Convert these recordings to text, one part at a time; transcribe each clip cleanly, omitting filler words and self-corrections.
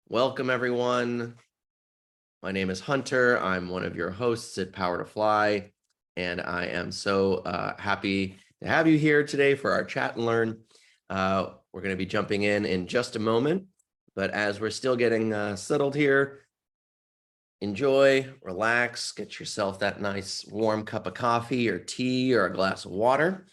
Welcome, everyone. My name is Hunter. I'm one of your hosts at Power to Fly, and I am so happy to have you here today for our chat and learn. We're going to be jumping in just a moment, but as we're still getting settled here, enjoy, relax, get yourself that nice warm cup of coffee or tea or a glass of water.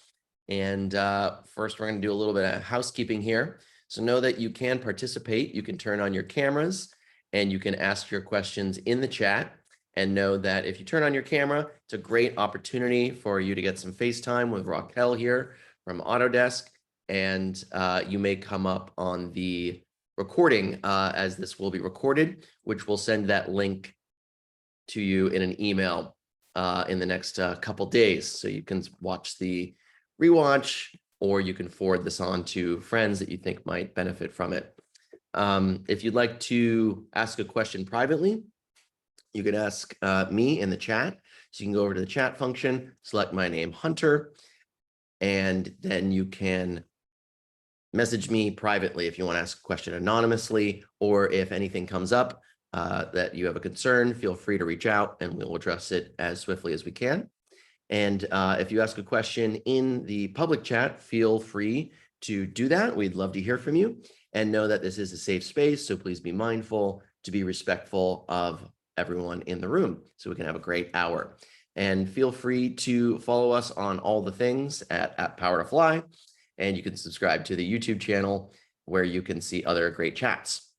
And first, we're going to do a little bit of housekeeping here. So know that you can participate. You can turn on your cameras and you can ask your questions in the chat. And know that if you turn on your camera, it's a great opportunity for you to get some FaceTime with Raquel here from Autodesk. And you may come up on the recording as this will be recorded, which will send that link to you in an email in the next couple days. So you can watch the rewatch, or you can forward this on to friends that you think might benefit from it. If you'd like to ask a question privately, you can ask me in the chat. So you can go over to the chat function, select my name, Hunter, and then you can message me privately if you want to ask a question anonymously, or if anything comes up that you have a concern, feel free to reach out and we'll address it as swiftly as we can. And if you ask a question in the public chat, feel free to do that. We'd love to hear from you, and know that this is a safe space. So please be mindful to be respectful of everyone in the room so we can have a great hour. And feel free to follow us on all the things at Power to Fly. And you can subscribe to the YouTube channel where you can see other great chats.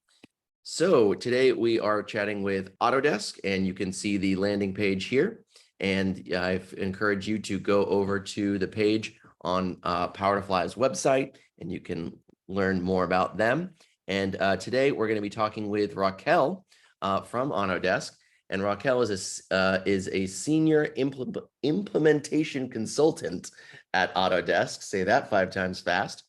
So today we are chatting with Autodesk, and you can see the landing page here. And I encourage you to go over to the page on Power to Fly's website, and you can learn more about them. And today we're going to be talking with Raquel from Autodesk. And Raquel is a senior implementation consultant at Autodesk. Say that 5 times fast.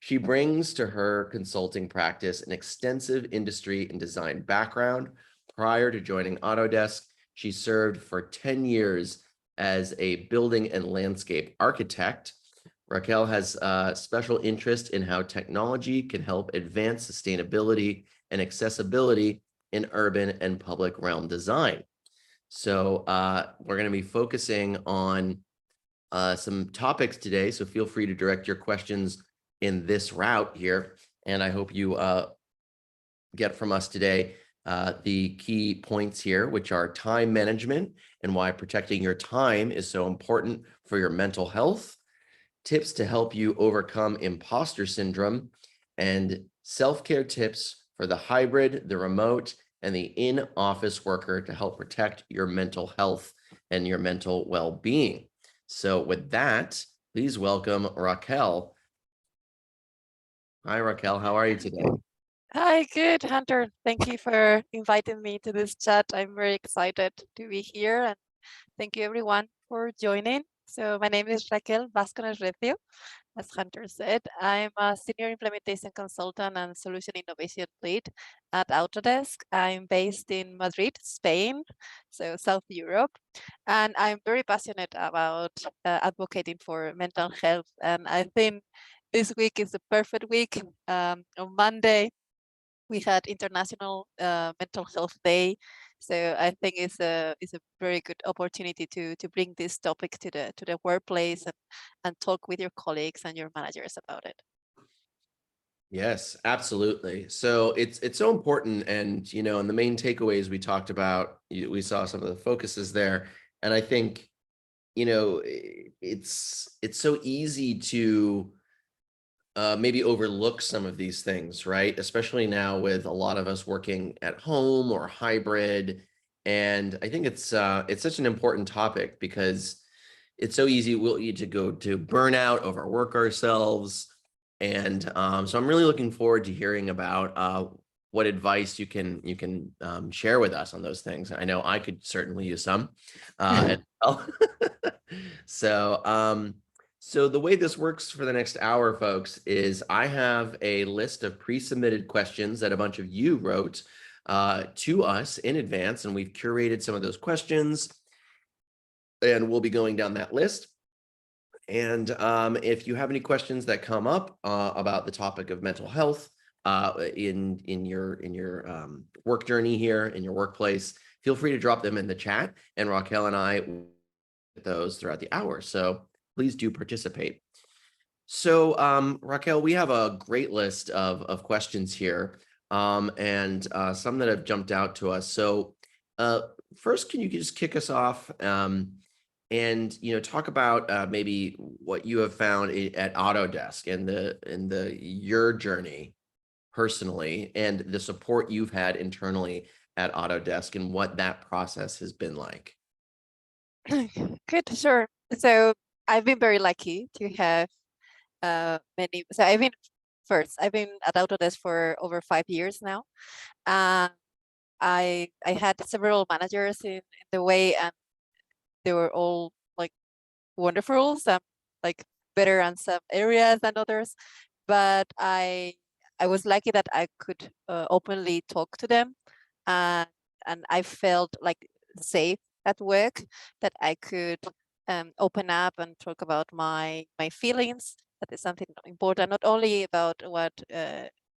She brings to her consulting practice an extensive industry and design background. Prior to joining Autodesk, she served for 10 years as a building and landscape architect. Raquel has a special interest in how technology can help advance sustainability and accessibility in urban and public realm design. So we're going to be focusing on some topics today. So feel free to direct your questions in this route here. And I hope you get from us today the key points here, which are time management and why protecting your time is so important for your mental health, tips to help you overcome imposter syndrome, and self-care tips for the hybrid, the remote, and the in-office worker to help protect your mental health and your mental well-being. So with that, please welcome Raquel. Hi, Raquel. How are you today? Hi, good, Hunter. Thank you for inviting me to this chat. I'm very excited to be here, and thank you everyone for joining. So my name is Raquel Bascones Recio. As Hunter said, I'm a senior implementation consultant and solution innovation lead at Autodesk. I'm based in Madrid, Spain, so South Europe, and I'm very passionate about advocating for mental health. And I think this week is the perfect week. On Monday, we had International Mental Health Day, so I think it's a very good opportunity to bring this topic to the workplace and talk with your colleagues and your managers about it. Yes, absolutely. So it's so important, and in the main takeaways we talked about, we saw some of the focuses there, and I think it's so easy to maybe overlook some of these things, right? Especially now with a lot of us working at home or hybrid. And I think it's such an important topic because it's so easy to go to burnout, overwork ourselves. And so I'm really looking forward to hearing about what advice you can share with us on those things. I know I could certainly use some as well. So the way this works for the next hour, folks, is I have a list of pre-submitted questions that a bunch of you wrote to us in advance, and we've curated some of those questions, and we'll be going down that list. And if you have any questions that come up about the topic of mental health, in your work journey here in your workplace, feel free to drop them in the chat, and Raquel and I will get those throughout the hour. So please do participate. So Raquel, we have a great list of questions here, and some that have jumped out to us. So first, can you just kick us off? And talk about maybe what you have found at Autodesk and your journey personally, and the support you've had internally at Autodesk, and what that process has been like. Good, sure. So I've been very lucky to have many. So I've been at Autodesk for over 5 years now. I had several managers in the way, and they were all like wonderful. Some like better in some areas than others, but I was lucky that I could openly talk to them, and I felt like safe at work, that I could open up and talk about my feelings. That is something important, not only about what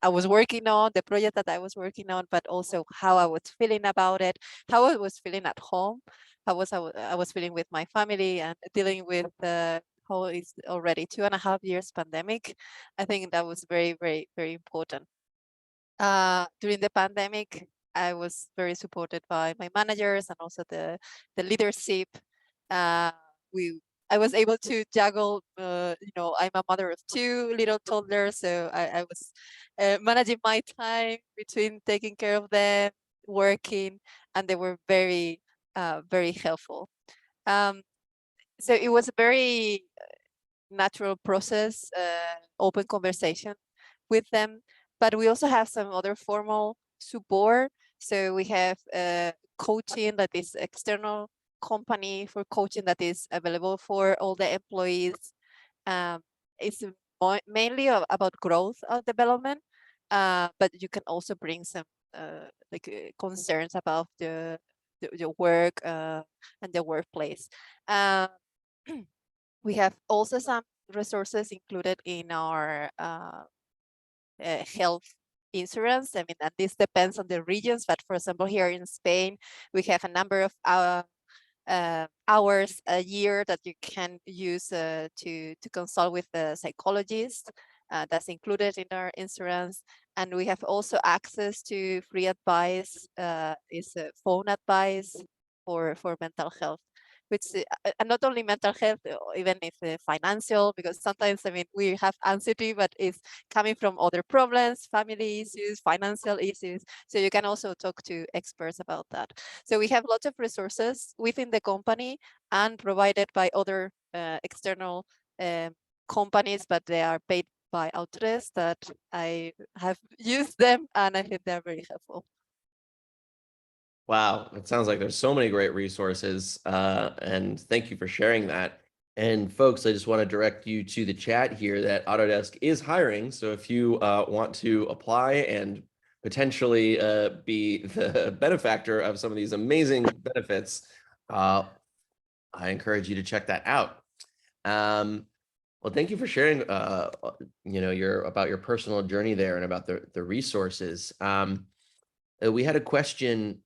I was working on, the project that I was working on, but also how I was feeling about it, how I was feeling at home, how I was feeling with my family, and dealing with how it's already 2.5 years pandemic. I think that was very, very, very important. During the pandemic, I was very supported by my managers and also the leadership. Uh, I was able to juggle, I'm a mother of 2 little toddlers, so I was managing my time between taking care of them, working, and they were very, very helpful. So it was a very natural process, open conversation with them, but we also have some other formal support. So we have coaching that is external company for coaching that is available for all the employees. It's mainly about growth of development, but you can also bring some concerns about the work and the workplace. We have also some resources included in our health insurance. I mean, and this depends on the regions, but for example, here in Spain, we have a number of hours a year that you can use to consult with the psychologist. That's included in our insurance. And we have also access to free advice, is phone advice for mental health, which and not only mental health, even if financial, because sometimes, I mean, we have anxiety, but it's coming from other problems, family issues, financial issues. So you can also talk to experts about that. So we have lots of resources within the company and provided by other external companies, but they are paid by Autodesk, that I have used them, and I think they're very helpful. Wow, it sounds like there's so many great resources, and thank you for sharing that. And folks, I just want to direct you to the chat here that Autodesk is hiring. So if you want to apply and potentially be the benefactor of some of these amazing benefits, I encourage you to check that out. Well, thank you for sharing, about your personal journey there and about the resources. We had a question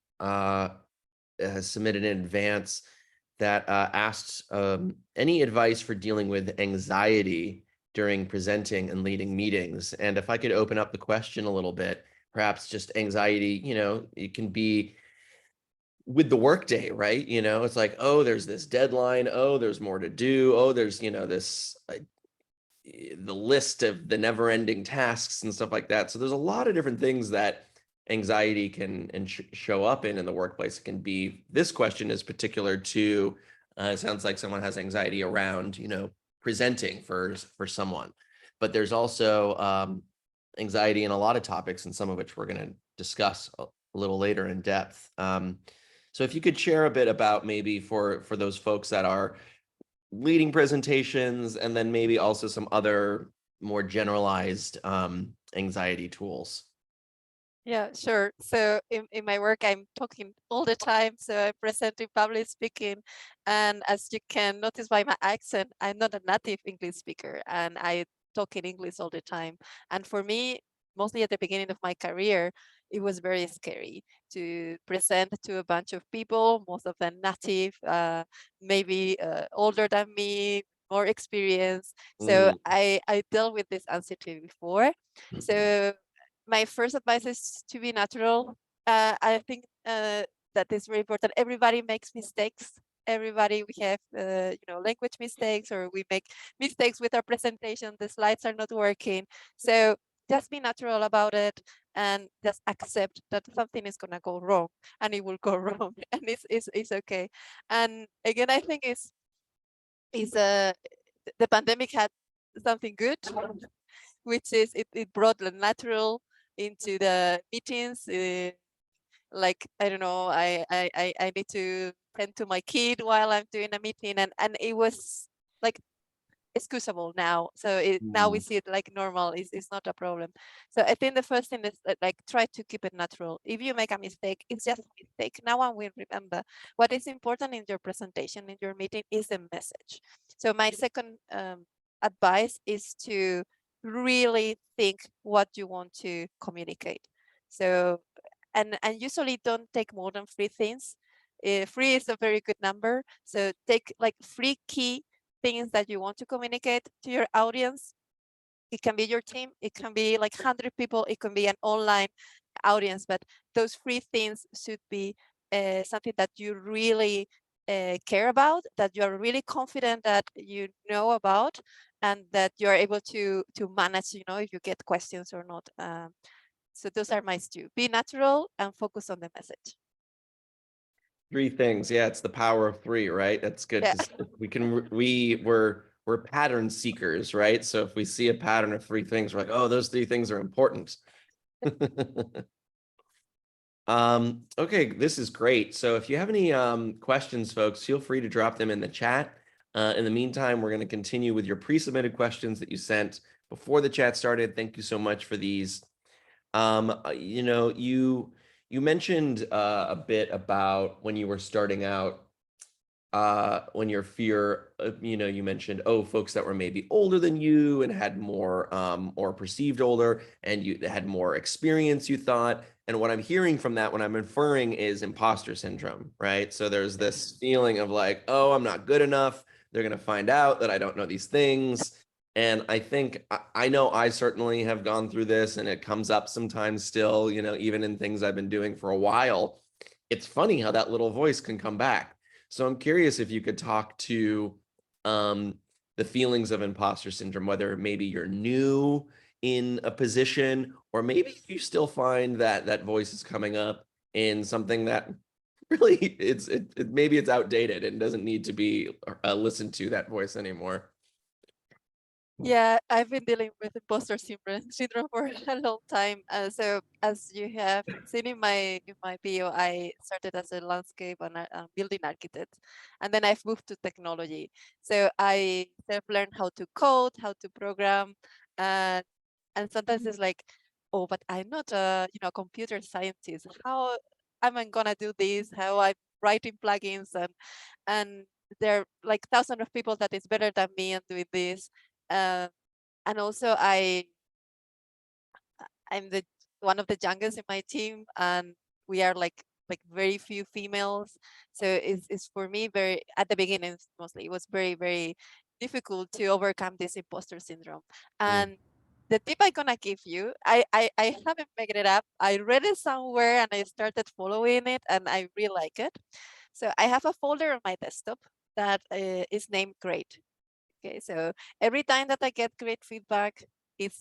submitted in advance that asked any advice for dealing with anxiety during presenting and leading meetings. And if I could open up the question a little bit, perhaps just anxiety, it can be with the workday, right? It's like, oh, there's this deadline. Oh, there's more to do. Oh, there's, this the list of the never ending tasks and stuff like that. So there's a lot of different things that anxiety can show up in the workplace. It can be, this question is particular to, it sounds like someone has anxiety around, presenting for someone, but there's also anxiety in a lot of topics, and some of which we're going to discuss a little later in depth. So if you could share a bit about maybe for those folks that are leading presentations, and then maybe also some other more generalized anxiety tools. Yeah, sure. So in my work, I'm talking all the time. So I present in public speaking. And as you can notice by my accent, I'm not a native English speaker, and I talk in English all the time. And for me, mostly at the beginning of my career, it was very scary to present to a bunch of people, most of them native, maybe older than me, more experience. So Mm. I dealt with this anxiety before. So my first advice is to be natural. I think that is very important. Everybody makes mistakes. Everybody, we have language mistakes, or we make mistakes with our presentation. The slides are not working. So just be natural about it and just accept that something is gonna go wrong, and it will go wrong, and it's okay. And again, I think is the pandemic had something good, which is it brought the natural into the meetings. Like, I don't know, I need to tend to my kid while I'm doing a meeting, and it was like excusable now. So now we Mm. see it like normal. It's not a problem. So I think the first thing is like try to keep it natural. If you make a mistake, it's just a mistake. No one will remember. What is important in your presentation, in your meeting, is the message. So my second advice is to really think what you want to communicate. So and usually don't take more than 3 things. Three is a very good number. So take like 3 key things that you want to communicate to your audience. It can be your team, it can be like 100 people, it can be an online audience, but those 3 things should be something that you really care about, that you are really confident that you know about, and that you are able to manage, if you get questions or not. So those are my two. Be natural and focus on the message. 3 things. Yeah, it's the power of 3, right? That's good, Yeah. because we're pattern seekers, right? So if we see a pattern of 3 things, we're like, oh, those 3 things are important. Okay, this is great. So if you have any questions, folks, feel free to drop them in the chat. In the meantime, we're going to continue with your pre-submitted questions that you sent before the chat started. Thank you so much for these. You mentioned a bit about when you were starting out, when your fear, you mentioned, folks that were maybe older than you and had more, or perceived older, and you had more experience, you thought. And what I'm hearing from that, what I'm inferring, is imposter syndrome, right? So there's this feeling of like, oh, I'm not good enough. They're going to find out that I don't know these things. And I think, I know I certainly have gone through this, and it comes up sometimes still, even in things I've been doing for a while. It's funny how that little voice can come back. So I'm curious if you could talk to the feelings of imposter syndrome, whether maybe you're new in a position, or maybe you still find that that voice is coming up in something that really maybe it's outdated and doesn't need to be listened to, that voice anymore. Yeah, I've been dealing with imposter syndrome for a long time. So as you have seen in my bio, I started as a landscape and a building architect, and then I've moved to technology. So I self-learned how to code, how to program, and sometimes it's like, oh, but I'm not a computer scientist. How am I gonna do this? How I'm writing plugins, and there are like thousands of people that is better than me and doing this. And also I'm the one of the youngest in my team, and we are like very few females. So it's for me very, at the beginning mostly, it was very, very difficult to overcome this imposter syndrome. And the tip I'm gonna give you, I haven't made it up. I read it somewhere and I started following it, and I really like it. So I have a folder on my desktop that is named Great. Okay, so every time that I get great feedback, it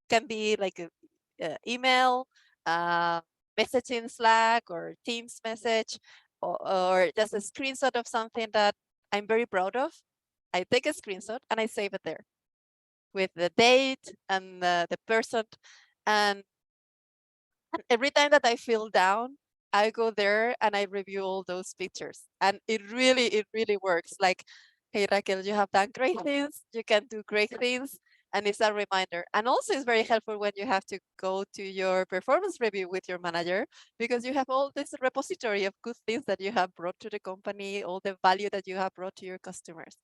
can be like a email, uh, message in Slack or Teams message, or just a screenshot of something that I'm very proud of. I take a screenshot and I save it there with the date and the person. And every time that I feel down, I go there and I review all those pictures. And it really works. Like, hey, Raquel, you have done great things. You can do great things. And it's a reminder. And also it's very helpful when you have to go to your performance review with your manager, because you have all this repository of good things that you have brought to the company, all the value that you have brought to your customers.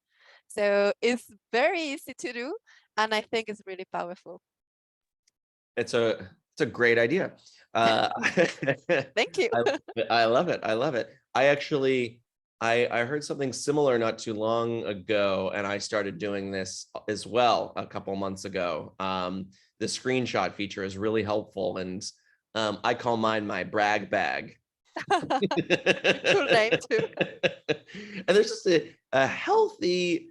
So it's very easy to do. And I think it's really powerful. It's a It's a great idea. Thank you. I love it. I love it. I actually, I heard something similar not too long ago, and I started doing this as well a couple months ago. The screenshot feature is really helpful, and I call mine my brag bag. Cool name too. And there's just a healthy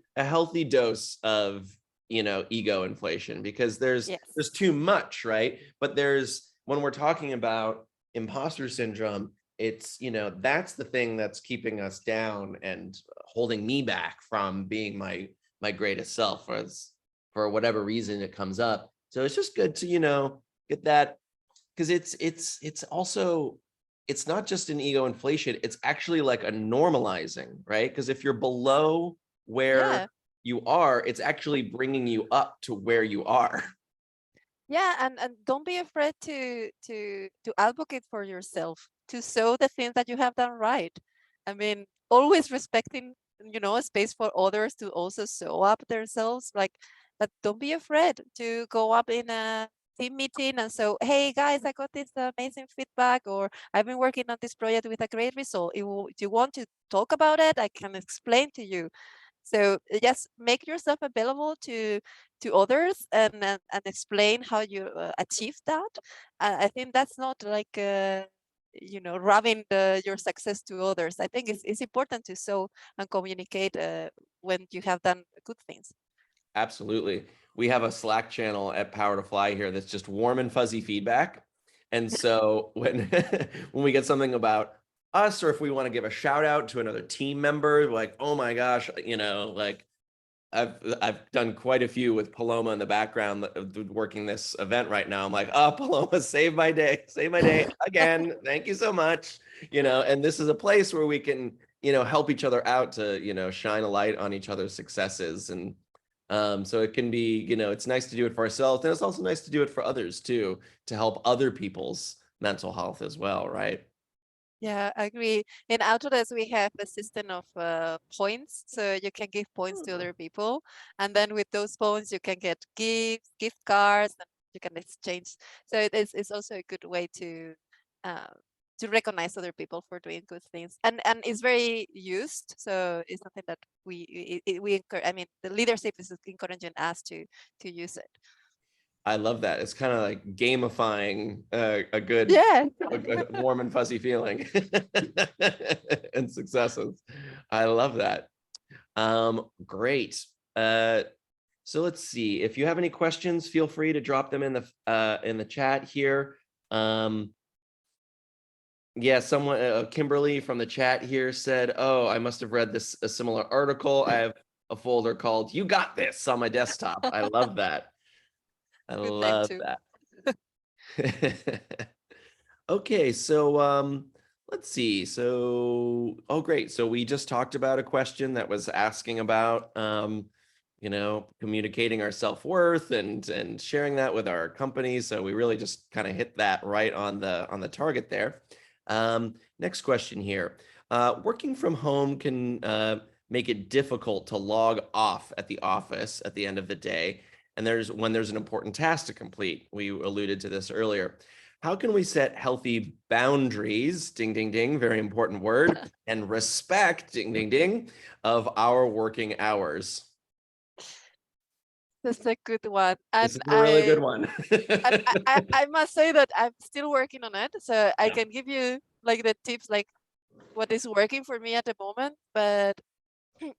dose of, you know, ego inflation, because there's Yes. too much, right? But there's, when we're talking about imposter syndrome, it's, you know, that's the thing that's keeping us down and holding me back from being my greatest self, for whatever reason it comes up. So it's just good to, you know, get that, because it's also, it's not just an ego inflation, it's actually like a normalizing, right? Because if you're below where Yeah. you are, it's actually bringing you up to where you are. Yeah, and don't be afraid to advocate for yourself, to show the things that you have done right. I mean, always respecting, you know, a space for others to also show up themselves. Like, but don't be afraid to go up in a team meeting and so, hey guys, I got this amazing feedback, or I've been working on this project with a great result. If you want to talk about it, I can explain to you. So just make yourself available to others, and explain how you achieve that. I think that's not like you know, rubbing your success to others. I think it's important to show and communicate when you have done good things. Absolutely. We have a Slack channel at Power to Fly here that's just warm and fuzzy feedback. And so when when we get something about us, or if we want to give a shout out to another team member, like, oh my gosh, you know, like I've done quite a few with Paloma in the background working this event right now. I'm like, oh, Paloma, save my day again. Thank you so much. You know, and this is a place where we can, you know, help each other out to, you know, shine a light on each other's successes. And so it can be, you know, it's nice to do it for ourselves, and it's also nice to do it for others too, to help other people's mental health as well, right? Yeah, I agree. In Autodesk, we have a system of points, so you can give points to other people, and then with those points, you can get gifts, gift cards, and you can exchange. So it's also a good way uh, to recognize other people for doing good things, and it's very used. So it's something that we encourage. I mean, the leadership is encouraging us to use it. I love that. It's kind of like gamifying a good, Yeah. a warm and fuzzy feeling and successes. I love that. Great. So let's see. If you have any questions, feel free to drop them in the chat here. Yeah, someone, Kimberly from the chat here said, "Oh, I must have read this a similar article. I have a folder called 'You Got This' on my desktop." I love that. I Good name love too. that. Okay, so let's see. So, oh great. So we just talked about a question that was asking about you know, communicating our self-worth and sharing that with our companies. So we really just kind of hit that right on the target there. Next question here. Working from home can make it difficult to log off at the office at the end of the day, and when there's an important task to complete. We alluded to this earlier. How can we set healthy boundaries, ding, ding, ding, very important word, and respect, ding, ding, ding, of our working hours? That's a good one. And This is a really good one. I must say that I'm still working on it. So I Yeah. can give you like the tips, like what is working for me at the moment. But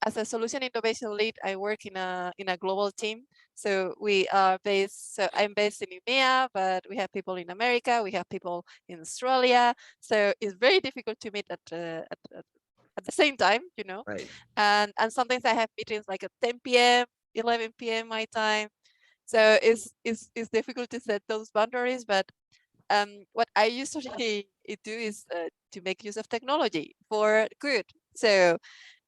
as a solution innovation lead, I work in a global team. So we are based, so I'm based in EMEA, but we have people in America, we have people in Australia. So it's very difficult to meet at the same time, you know. Right. And sometimes I have meetings like at 10 p.m., 11 p.m. my time. So it's difficult to set those boundaries. But what I usually do is to make use of technology for good. So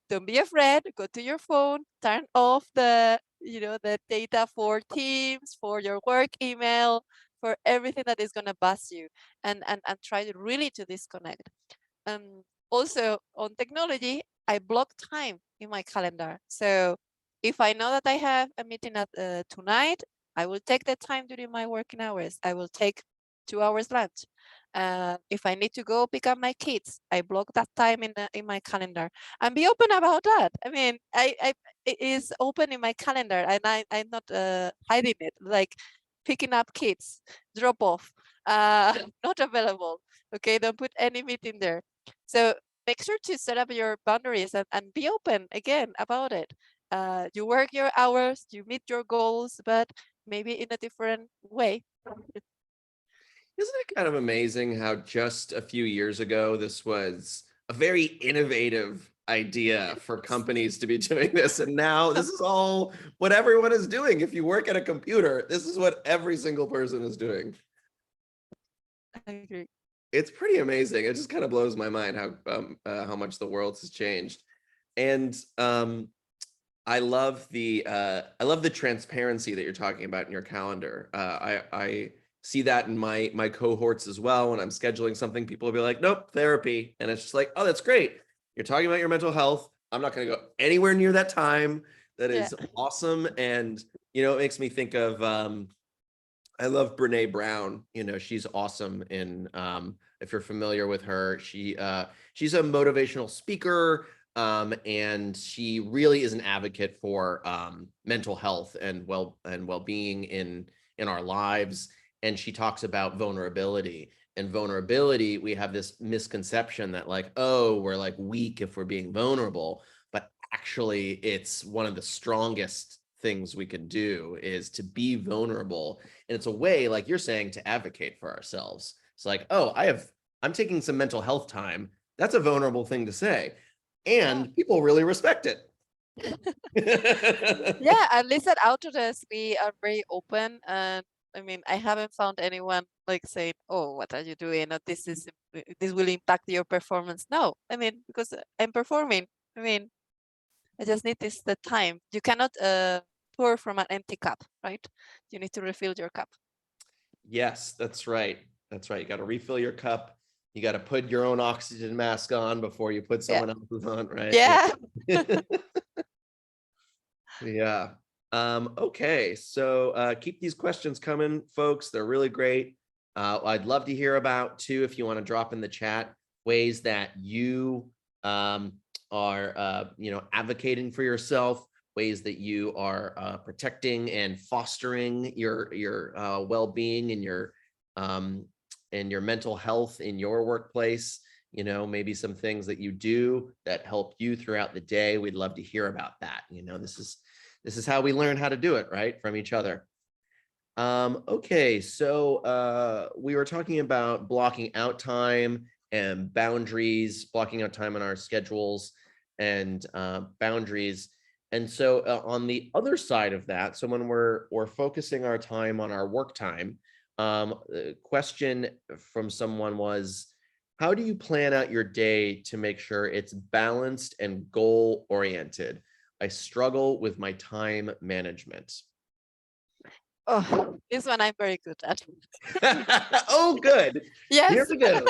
don't be afraid, go to your phone, turn off the, you know, the data for Teams, for your work email, for everything that is going to buzz you, and try to really to disconnect. Also on technology, I block time in my calendar. So if I know that I have a meeting at tonight, I will take the time during my working hours. I will take 2 hours lunch. If I need to go pick up my kids, I block that time in my calendar and be open about that. I mean, it is open in my calendar, and I'm not hiding it. Like picking up kids, drop off, not available. Okay, don't put any meeting there. So make sure to set up your boundaries and be open again about it. You work your hours, you meet your goals, but maybe in a different way. Isn't it kind of amazing how just a few years ago, this was a very innovative idea for companies to be doing this. And now this is all what everyone is doing. If you work at a computer, this is what every single person is doing. I agree. It's pretty amazing. It just kind of blows my mind how much the world has changed. And I love the transparency that you're talking about in your calendar. I see that in my cohorts as well. When I'm scheduling something, people will be like, nope, therapy. And it's just like, oh, that's great. You're talking about your mental health. I'm not going to go anywhere near that time. That is awesome. And, it makes me think of, I love Brene Brown. She's awesome in, if you're familiar with her, she's a motivational speaker. And she really is an advocate for mental health and well-being in our lives. And she talks about vulnerability. And vulnerability, we have this misconception that like, oh, we're like weak if we're being vulnerable. But actually, it's one of the strongest things we could do is to be vulnerable. And it's a way, like you're saying, to advocate for ourselves. It's like, oh, I'm taking some mental health time. That's a vulnerable thing to say. And people really respect it. Yeah, at least at Autodesk, we are very open. And I mean, I haven't found anyone like saying, oh, what are you doing? Or this will impact your performance. No, I mean, because I'm performing. I mean, I just need the time. You cannot pour from an empty cup, right? You need to refill your cup. Yes, that's right. That's right. You got to refill your cup. You got to put your own oxygen mask on before you put someone else's on, right? Yeah. Yeah. Okay. So keep these questions coming, folks. They're really great. I'd love to hear about too, if you want to drop in the chat, ways that you are, advocating for yourself, ways that you are protecting and fostering your well-being and your mental health in your workplace. Maybe some things that you do that help you throughout the day. We'd love to hear about that. This is how we learn how to do it, right? From each other. Okay, so we were talking about blocking out time and boundaries, blocking out time on our schedules and boundaries. And so on the other side of that, so when we're focusing our time on our work time, the question from someone was, how do you plan out your day to make sure it's balanced and goal-oriented? I struggle with my time management. Oh, this one I'm very good at. Oh, good. Yes. Here we go.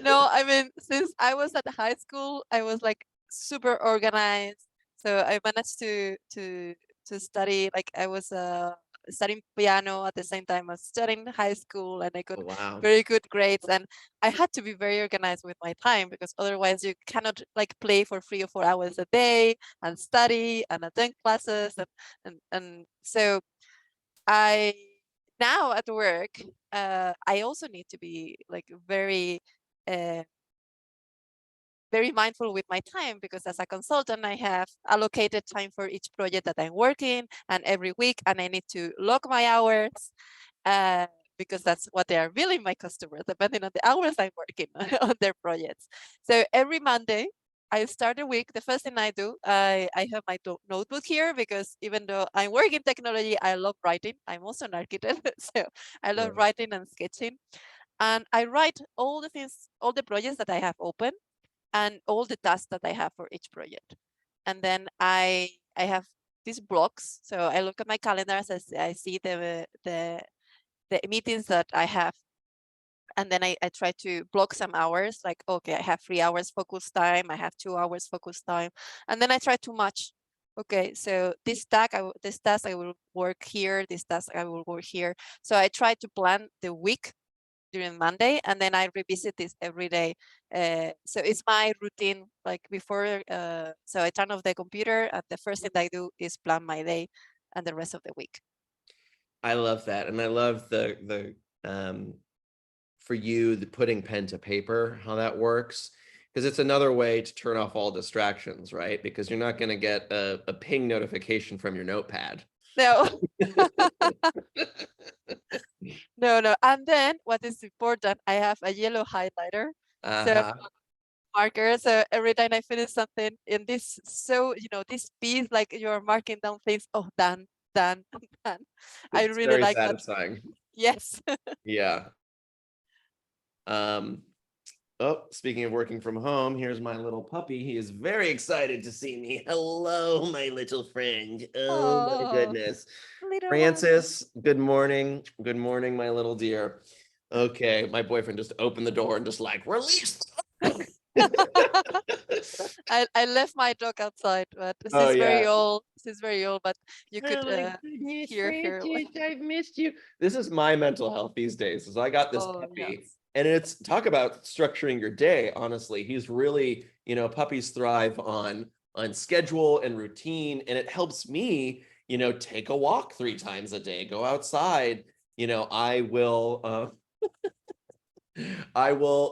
No, I mean, since I was at high school, I was like super organized. So I managed to study, like I was studying piano at the same time as studying high school, and I got very good grades. And I had to be very organized with my time, because otherwise you cannot like play for 3 or 4 hours a day and study and attend classes. And so I now at work, I also need to be like very mindful with my time, because as a consultant, I have allocated time for each project that I'm working, and every week, and I need to log my hours, because that's what they are billing my customers, depending on the hours I'm working on their projects. So every Monday, I start the week. The first thing I do, I have my notebook here, because even though I work in technology, I love writing. I'm also an architect, so I love writing and sketching. And I write all the things, all the projects that I have open, and all the tasks that I have for each project. And then I have these blocks. So I look at my calendar, as I see the meetings that I have. And then I try to block some hours, like, okay, I have 3 hours focus time, I have 2 hours focus time. And then I try to match okay, so this task I will work here, this task I will work here. So I try to plan the week during Monday, and then I revisit this every day. So it's my routine, like before. So I turn off the computer, and the first thing I do is plan my day and the rest of the week. I love that. And I love the for you, the putting pen to paper, how that works. Because it's another way to turn off all distractions, right? Because you're not going to get a ping notification from your notepad. No, no. And then what is important, I have a yellow highlighter. So Uh-huh. marker. So every time I finish something in this, so this piece, like you're marking down things. Oh, done, done, done. I It's really very like that. satisfying. Yes. Yeah. Oh, speaking of working from home, here's my little puppy. He is very excited to see me. Hello, my little friend. Oh my Oh, goodness. little one. Francis, good morning. Good morning, my little dear. Okay, my boyfriend just opened the door and just like, release. I left my dog outside, but Oh she's very yeah. old. She's very old, but you could Oh my goodness, hear her. Francis, I've missed you. This is my mental health these days. So I got this Oh, puppy, yes. and it's talk about structuring your day. Honestly, he's really, puppies thrive on schedule and routine, and it helps me, take a walk 3 times a day, go outside. I will,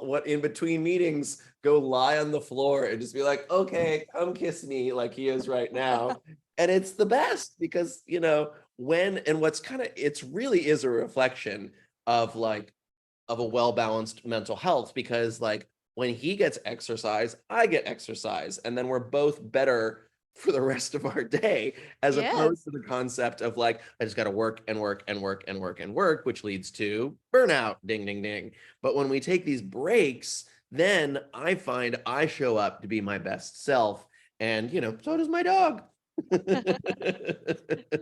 what in between meetings, go lie on the floor and just be like, okay, come kiss me like he is right now. And it's the best because, when and what's kind of, it's really is a reflection of of a well-balanced mental health because when he gets exercise, I get exercise, and then we're both better for the rest of our day, as opposed Yes. to the concept of I just got to work and work and work and work and work, which leads to burnout, ding, ding, ding. But when we take these breaks, then I find I show up to be my best self. And, so does my dog.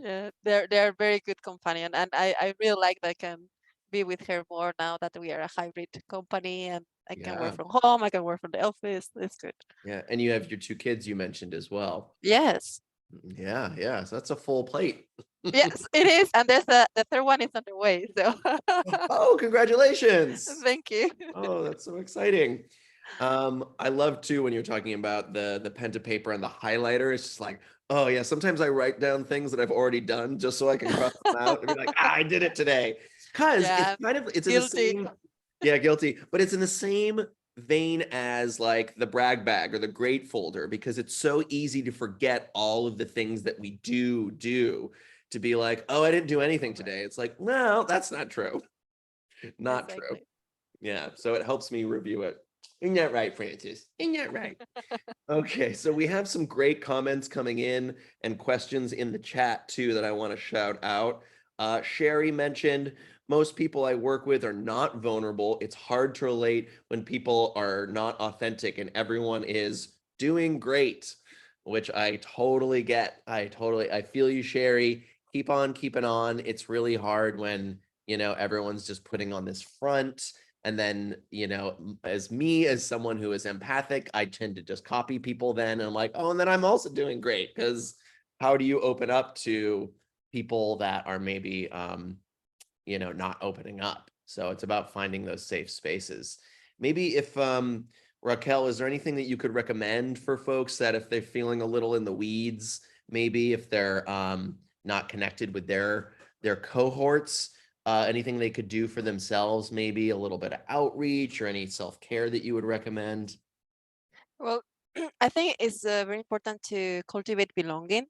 Yeah, they're very good companion, and I really like that I can be with her more now that we are a hybrid company, and I can work Yeah. from home, I can work from the office. It's good. Yeah. And you have your 2 kids you mentioned as well. Yes. Yeah. Yeah. So that's a full plate. Yes, it is, and there's the third one is on the way. So Oh, congratulations. thank you. Oh, that's so exciting. I love too when you're talking about the pen to paper and the highlighter. It's just like, oh yeah, sometimes I write down things that I've already done just so I can cross them out and be like, I did it today. Because Yeah, it's in the guilty. same, yeah, guilty, but it's in the same vein as the brag bag or the great folder, because it's so easy to forget all of the things that we do to be like, oh, I didn't do anything today. It's like, no, that's not true. Not true. Exactly. Yeah. So it helps me review it. Isn't that right, Francis? Isn't that right? Okay. So we have some great comments coming in and questions in the chat too that I want to shout out. Sherry mentioned most people I work with are not vulnerable. It's hard to relate when people are not authentic and everyone is doing great, which I totally get. I feel you, Sherry. Keep on keeping on. It's really hard when, everyone's just putting on this front. And then, as someone who is empathic, I tend to just copy people then. And I'm like, oh, and then I'm also doing great. Because how do you open up to people that are maybe, not opening up? So it's about finding those safe spaces. Maybe if, Raquel, is there anything that you could recommend for folks that if they're feeling a little in the weeds, maybe if they're not connected with their cohorts, anything they could do for themselves, maybe a little bit of outreach or any self-care that you would recommend? Well, I think it's very important to cultivate belonging.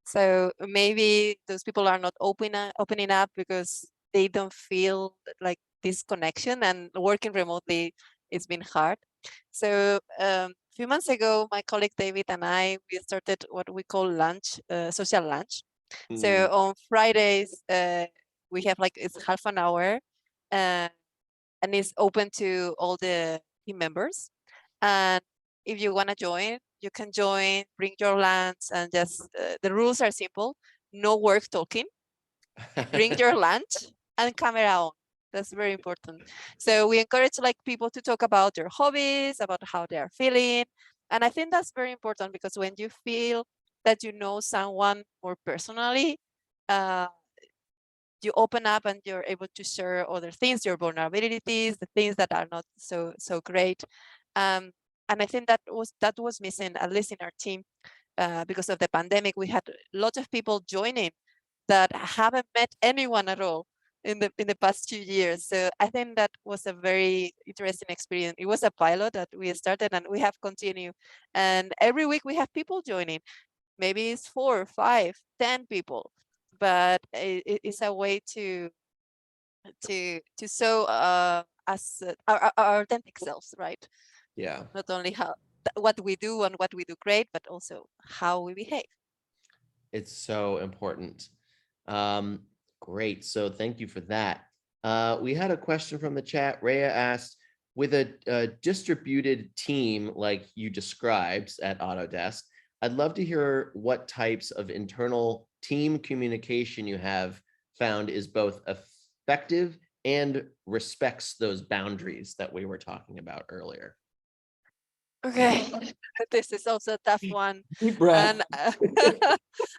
So maybe those people are not opening up because they don't feel like this connection, and working remotely it's been hard. So a few months ago, my colleague David and we started what we call lunch, social lunch. So Mm. on Fridays, we have it's half an hour, uh, and it's open to all the team members. And if you want to join, you can join, bring your lunch, and just the rules are simple: no work talking, bring your lunch, and camera on. That's very important. So we encourage people to talk about their hobbies, about how they are feeling. And I think that's very important because when you feel that you know someone more personally, you open up and you're able to share other things, your vulnerabilities, the things that are not so great. And I think that was missing, at least in our team, because of the pandemic. We had lots of people joining that haven't met anyone at all in the past 2 years. So I think that was a very interesting experience. It was a pilot that we started and we have continued. And every week we have people joining. Maybe it's 4, 5, 10 people, but it's a way to show us our authentic selves, right? Yeah. Not only what we do and what we do great, but also how we behave. It's so important. Great. So thank you for that. We had a question from the chat. Rhea asked, with a distributed team like you described at Autodesk, I'd love to hear what types of internal team communication you have found is both effective and respects those boundaries that we were talking about earlier. Okay, this is also a tough one. Deep breath.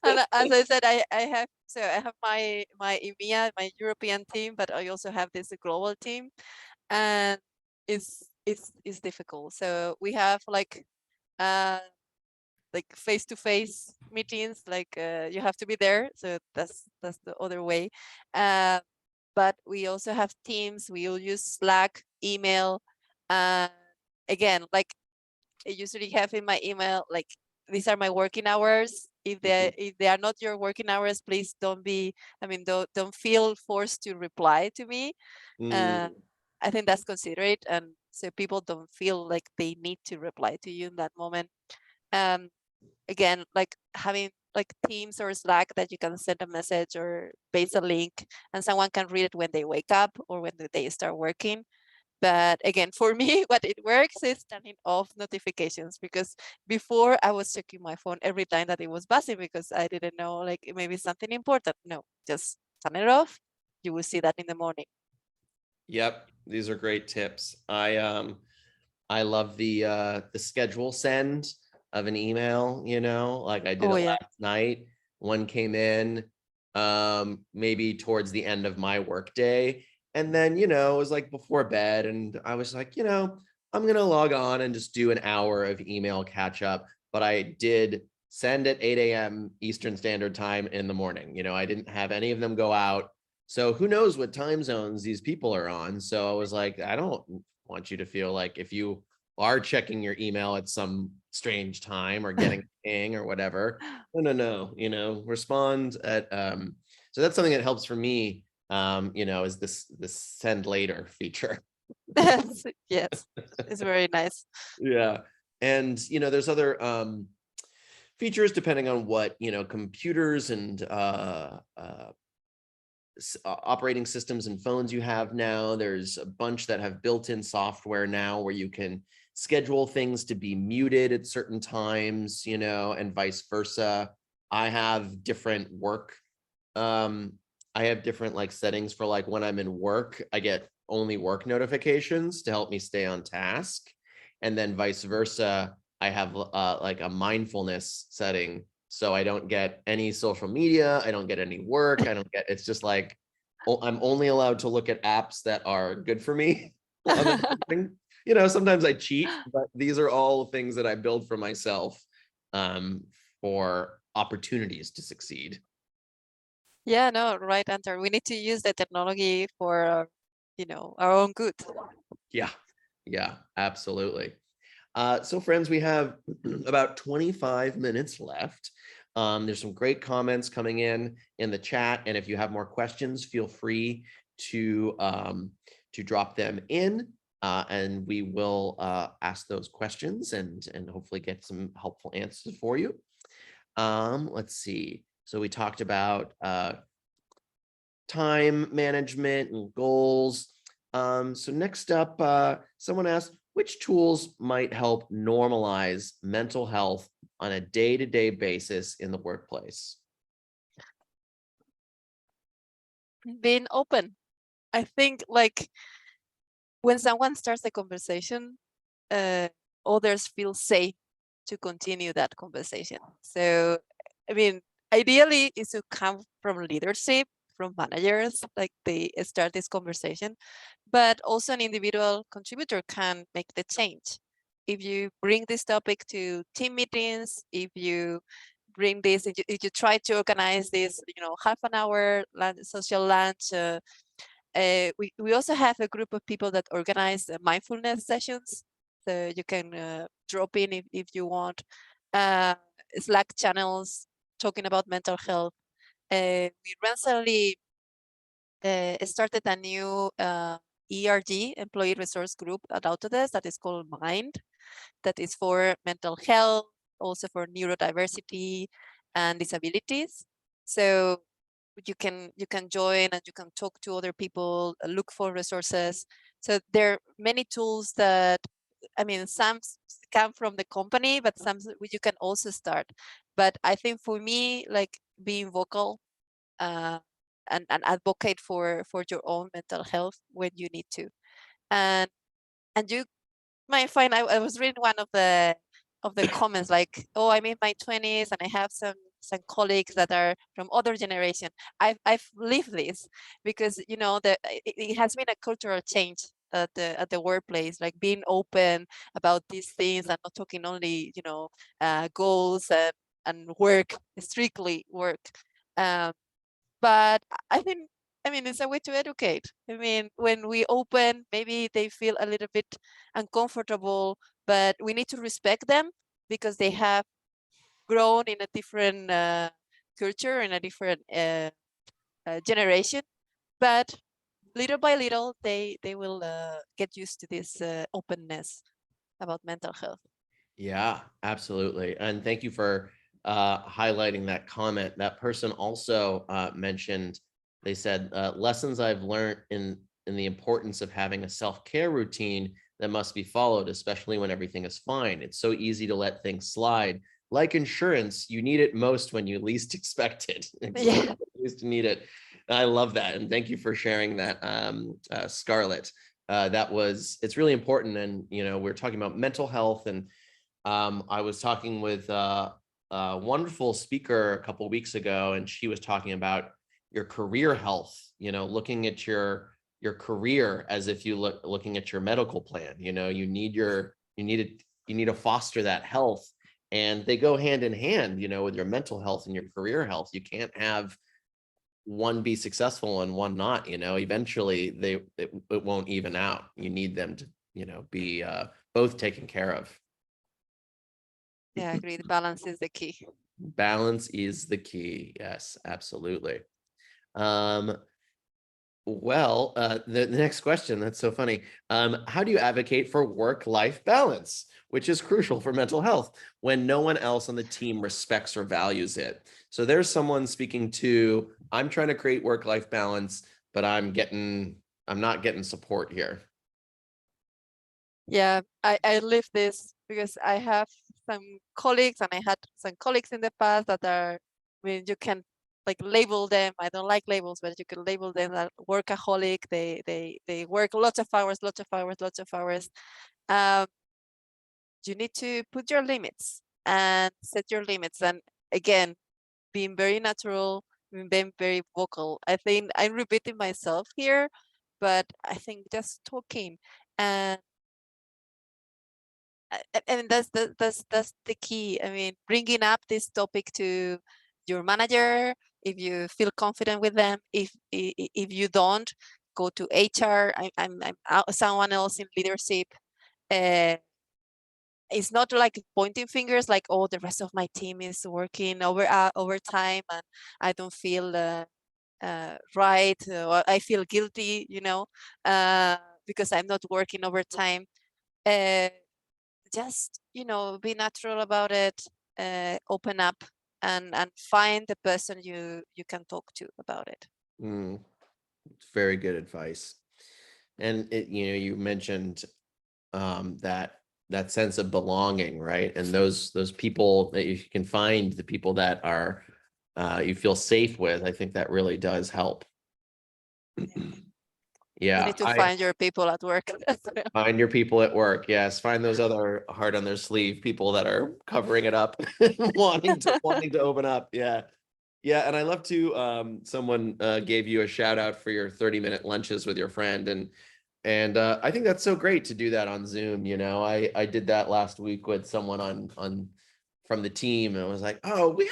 And as I said, I have my EMEA, my European team, but I also have this global team, and it's difficult. So we have like face-to-face meetings, like you have to be there. So that's the other way. But we also have Teams. We will use Slack, email. Again, like I usually have in my email, like these are my working hours. If they are not your working hours, please don't feel forced to reply to me. I think that's considerate, and so people don't feel like they need to reply to you in that moment. Again, like having like Teams or Slack that you can send a message or paste a link and someone can read it when they wake up or when they start working. But again, for me, what it works is turning off notifications, because before I was checking my phone every time that it was buzzing because I didn't know, like maybe something important. No, just turn it off. You will see that in the morning. Yep, these are great tips. I love the schedule send of an email, like I did it last night. One came in maybe towards the end of my workday. And then, it was like before bed, and I was like, I'm gonna log on and just do an hour of email catch up. But I did send at 8 a.m. Eastern Standard Time in the morning. I didn't have any of them go out. So who knows what time zones these people are on. So I was like, I don't want you to feel like if you are checking your email at some strange time or getting a ping or whatever, no, respond at, so that's something that helps for me, is this send later feature. Yes, it's very nice. Yeah. And, there's other features depending on what, computers and operating systems and phones you have now. There's a bunch that have built-in software now where you can schedule things to be muted at certain times, and vice versa. I have different like settings for like when I'm in work, I get only work notifications to help me stay on task. And then vice versa, I have like a mindfulness setting. So I don't get any social media. I don't get any work. It's just like, I'm only allowed to look at apps that are good for me. Sometimes I cheat, but these are all things that I build for myself for opportunities to succeed. Yeah, no, right answer. We need to use the technology for, our own good. Yeah, absolutely. So friends, we have about 25 minutes left. There's some great comments coming in the chat. And if you have more questions, feel free to drop them in and we will ask those questions and hopefully get some helpful answers for you. Let's see. So we talked about time management and goals. So next up, someone asked, which tools might help normalize mental health on a day-to-day basis in the workplace? Being open. I think like when someone starts a conversation, others feel safe to continue that conversation. So I mean, ideally is to come from leadership, from managers, like they start this conversation, but also an individual contributor can make the change. If you bring this topic to team meetings, if you bring this, if you try to organize this, half an hour social lunch. We also have a group of people that organize mindfulness sessions. So you can drop in if you want. Slack channels talking about mental health. We recently started a new ERG, Employee Resource Group at Autodesk, that is called Mind, that is for mental health, also for neurodiversity and disabilities. So you can join and you can talk to other people, look for resources. So there are many tools that, I mean, some come from the company, but some you can also start. But I think for me, like being vocal uh, and advocate for your own mental health when you need to. And you might find, I was reading one of the comments like, oh, I'm in my 20s and I have some colleagues that are from other generation. I've lived this because it has been a cultural change at the workplace, like being open about these things and not talking only goals and work, strictly work. But I think, I mean, it's a way to educate. I mean, when we open, maybe they feel a little bit uncomfortable, but we need to respect them because they have grown in a different culture, in a different generation. But little by little, they will get used to this openness about mental health. Yeah, absolutely. And thank you for highlighting that comment. That person also mentioned, they said, lessons I've learned in the importance of having a self-care routine that must be followed, especially when everything is fine. It's so easy to let things slide. Like insurance, you need it most when you least expect it. Yeah. Least need it. I love that. And thank you for sharing that, Scarlett. It's really important. And, we're talking about mental health, and I was talking with a wonderful speaker a couple of weeks ago, and she was talking about your career health, looking at your career as if you looking at your medical plan. You need to foster that health, and they go hand in hand, with your mental health and your career health. You can't have one be successful and one not. Eventually it won't even out. You need them to be both taken care of. Yeah, I agree. The balance is the key. Balance is the key. Yes, absolutely. Well, the next question, that's so funny. How do you advocate for work-life balance, which is crucial for mental health, when no one else on the team respects or values it? So there's someone speaking to, I'm trying to create work-life balance, but I'm not getting support here. Yeah, I live this because I have some colleagues, and I had some colleagues in the past that are, I mean, you can like label them. I don't like labels, but you can label them as workaholic. They work lots of hours, lots of hours, lots of hours. You need to put your limits and set your limits. And again, being very natural, being very vocal. I think I'm repeating myself here, but I think just talking and that's the key. I mean, bringing up this topic to your manager if you feel confident with them. If you don't, go to HR. I'm someone else in leadership. It's not like pointing fingers, like, oh, the rest of my team is working overtime and I don't feel right, or I feel guilty, because I'm not working overtime. Just be natural about it, open up and find the person you can talk to about it. It's very good advice. And you mentioned that sense of belonging, right? And those people that you can find, the people that are you feel safe with, I think that really does help. You Yeah, need to I find your people at work. find your people at work. Yes, find those other heart on their sleeve people that are covering it up, wanting to open up. Yeah. Yeah, and I love to someone gave you a shout out for your 30-minute lunches with your friend, and I think that's so great to do that on Zoom. You know, I did that last week with someone on from the team, and I was like, oh, we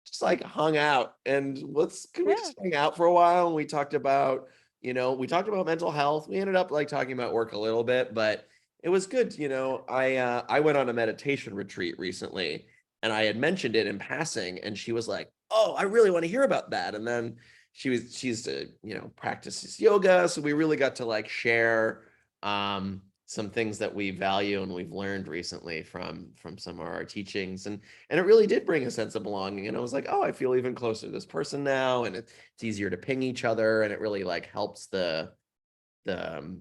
just like hung out, and can we Yeah. just hang out for a while? And we talked about, we talked about mental health. We ended up like talking about work a little bit, but it was good. I went on a meditation retreat recently, and I had mentioned it in passing, and she was like, oh, I really want to hear about that. And then she's practices yoga, so we really got to like share some things that we value and we've learned recently from some of our teachings, and it really did bring a sense of belonging. And I was like, oh, I feel even closer to this person now, and it's easier to ping each other, and it really like helps the the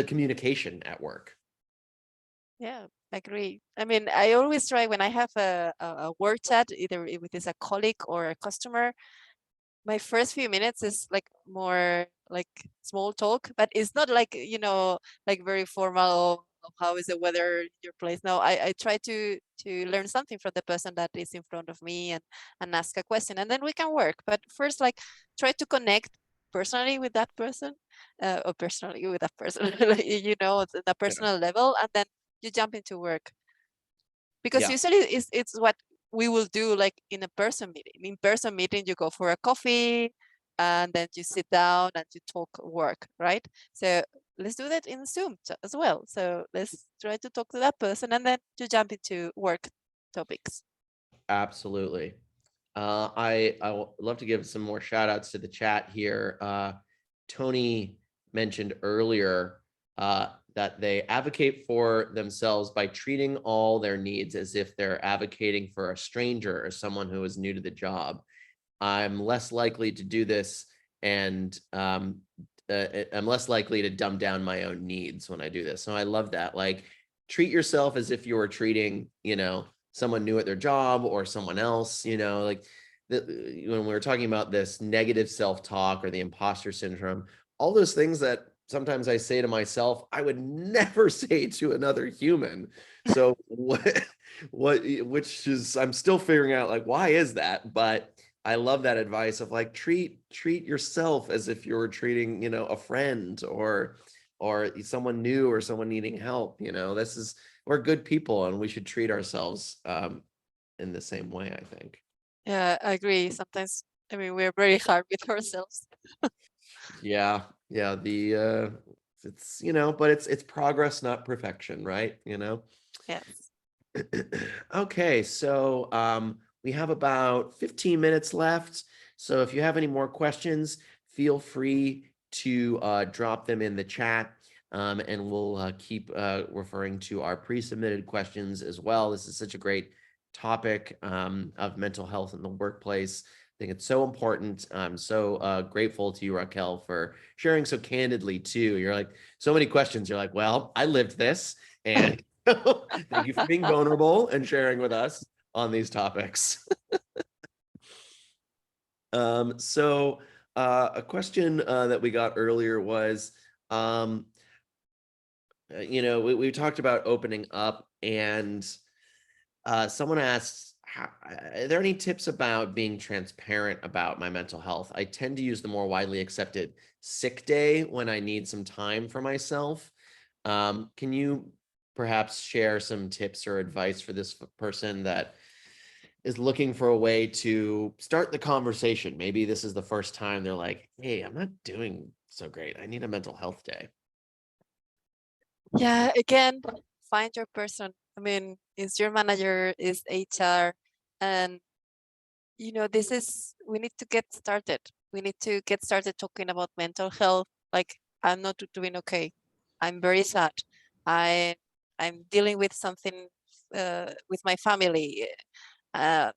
communication at work. Yeah, I agree. I mean, I always try when I have a work chat, either with a colleague or a customer, my first few minutes is like more like small talk, but it's not like, like very formal of how is the weather in your place. No, I try to learn something from the person that is in front of me and ask a question, and then we can work. But first, like, try to connect personally with that person, or personally with that person, at the Yeah. personal level, and then you jump into work. Because Yeah, usually it's what we will do like in a person meeting. In person meeting, you go for a coffee and then you sit down and you talk work, right? So let's do that in Zoom as well. So let's try to talk to that person and then you jump into work topics. absolutely. I would love to give some more shout outs to the chat here. Tony mentioned earlier that they advocate for themselves by treating all their needs as if they're advocating for a stranger or someone who is new to the job. I'm less likely to do this, and I'm less likely to dumb down my own needs when I do this. So I love that. Like, treat yourself as if you were treating, someone new at their job or someone else, like when we were talking about this negative self-talk or the imposter syndrome, all those things that sometimes I say to myself, I would never say to another human. So which is, I'm still figuring out like, why is that? But I love that advice of like, treat yourself as if you were treating, a friend or someone new or someone needing help. We're good people, and we should treat ourselves in the same way, I think. Yeah, I agree. Sometimes, I mean, we're very hard with ourselves. Yeah. Yeah. It's, but it's progress, not perfection, right? Yes. Okay, so we have about 15 minutes left. So if you have any more questions, feel free to drop them in the chat, and we'll keep referring to our pre-submitted questions as well. This is such a great topic of mental health in the workplace. I think it's so important. I'm so grateful to you, Raquel, for sharing so candidly too. You're like, so many questions. You're like, well, I lived this, and thank you for being vulnerable and sharing with us on these topics. So a question that we got earlier was, we talked about opening up, and someone asked, are there any tips about being transparent about my mental health? I tend to use the more widely accepted sick day when I need some time for myself. Can you perhaps share some tips or advice for this person that is looking for a way to start the conversation? Maybe this is the first time they're like, hey, I'm not doing so great. I need a mental health day. Yeah, again, find your person. I mean, is your manager, is HR, and we need to get started. We need to get started talking about mental health. Like, I'm not doing okay. I'm very sad. I'm dealing with something with my family. Uh,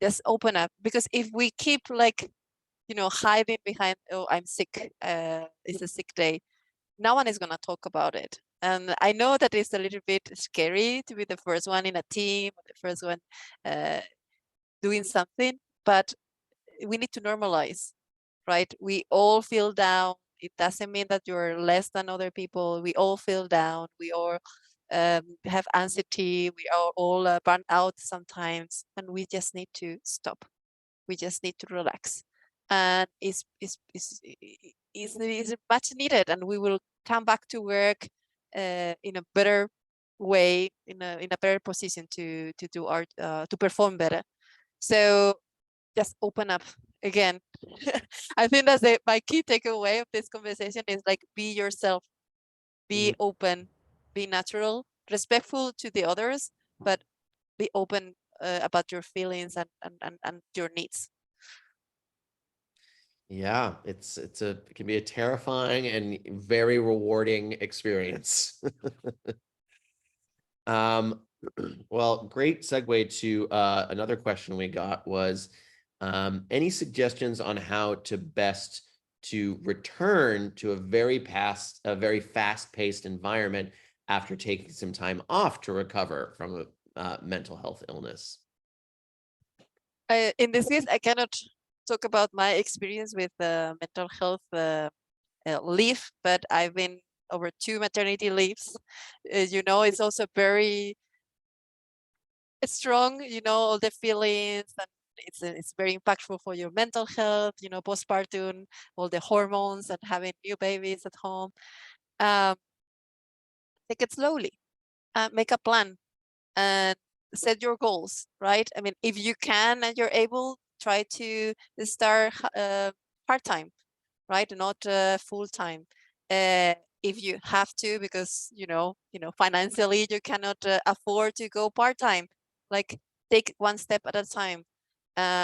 just open up, because if we keep like, hiding behind, oh, I'm sick. It's a sick day. No one is gonna talk about it. And I know that it's a little bit scary to be the first one in a team, the first one doing something, but we need to normalize. right? We all feel down. It doesn't mean that you're less than other people. We all feel down. We all have anxiety. We are all burnt out sometimes, and we just need to stop. We just need to relax, and is much needed. And we will come back to work in a better way, in a better position to do our to perform better. So just open up again. I think that's my key takeaway of this conversation is like, be yourself, be open, be natural, respectful to the others, but be open about your feelings and your needs. Yeah, it can be a terrifying and very rewarding experience. Well, great segue to another question we got was any suggestions on how to best to return to a very fast-paced environment after taking some time off to recover from a mental health illness? In this case, I cannot talk about my experience with mental health leave, but I've been over 2 maternity leaves. It's also very strong, all the feelings, and it's very impactful for your mental health, postpartum, all the hormones and having new babies at home. Take it slowly, make a plan, and set your goals, right? I mean, if you can and you're able, try to start part-time, right? Not full-time. If you have to, because financially you cannot afford to go part-time, like take one step at a time.